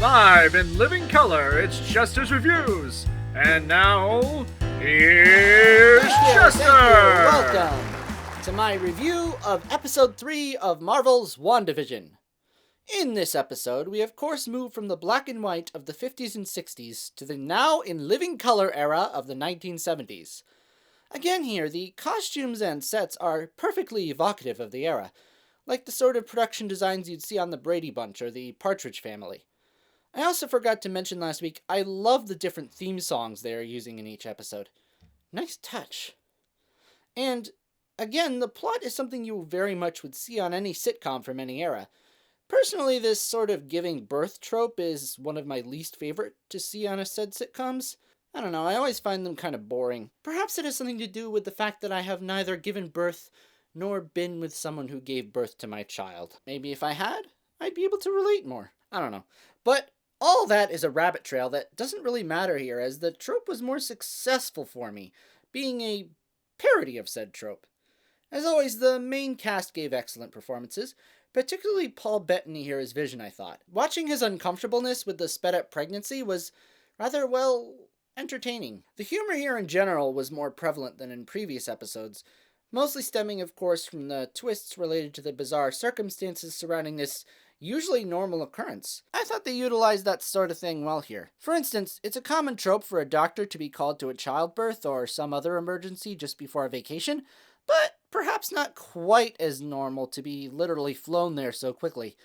Live in living color, it's Chester's Reviews. And now, here's Chester! Welcome to my review of Episode 3 of Marvel's Wandavision. In this episode, we of course move from the black and white of the 50s and 60s to the now in living color era of the 1970s. Again here, the costumes and sets are perfectly evocative of the era, like the sort of production designs you'd see on the Brady Bunch or the Partridge Family. I also forgot to mention last week, I love the different theme songs they are using in each episode. Nice touch. And, again, the plot is something you very much would see on any sitcom from any era. Personally, this sort of giving birth trope is one of my least favorite to see on a said sitcoms. I don't know, I always find them kind of boring. Perhaps it has something to do with the fact that I have neither given birth nor been with someone who gave birth to my child. Maybe if I had, I'd be able to relate more. I don't know. But all that is a rabbit trail that doesn't really matter here, as the trope was more successful for me, being a parody of said trope. As always, the main cast gave excellent performances, particularly Paul Bettany here as Vision, I thought. Watching his uncomfortableness with the sped-up pregnancy was rather, entertaining. The humor here in general was more prevalent than in previous episodes, mostly stemming, of course, from the twists related to the bizarre circumstances surrounding this usually normal occurrence. I thought they utilized that sort of thing well here. For instance, it's a common trope for a doctor to be called to a childbirth or some other emergency just before a vacation, but perhaps not quite as normal to be literally flown there so quickly.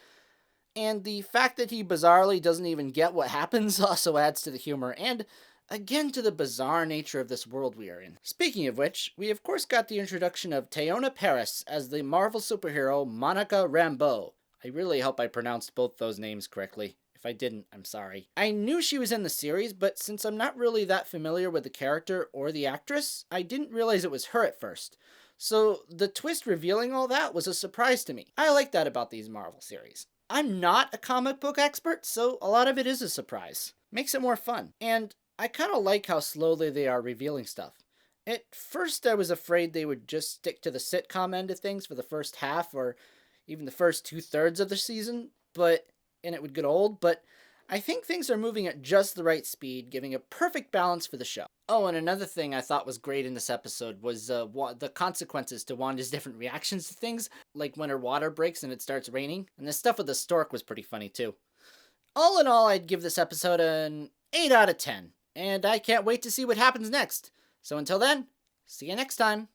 And the fact that he bizarrely doesn't even get what happens also adds to the humor, and again to the bizarre nature of this world we are in. Speaking of which, we of course got the introduction of Teyonah Parris as the Marvel superhero Monica Rambeau. I really hope I pronounced both those names correctly. If I didn't, I'm sorry. I knew she was in the series, but since I'm not really that familiar with the character or the actress, I didn't realize it was her at first. So the twist revealing all that was a surprise to me. I like that about these Marvel series. I'm not a comic book expert, so a lot of it is a surprise. Makes it more fun. And I kind of like how slowly they are revealing stuff. At first I was afraid they would just stick to the sitcom end of things for the first half or even the first 2/3 of the season, and it would get old, but I think things are moving at just the right speed, giving a perfect balance for the show. Oh, and another thing I thought was great in this episode was the consequences to Wanda's different reactions to things, like when her water breaks and it starts raining, and the stuff with the stork was pretty funny too. All in all, I'd give this episode an 8 out of 10, and I can't wait to see what happens next. So until then, see you next time.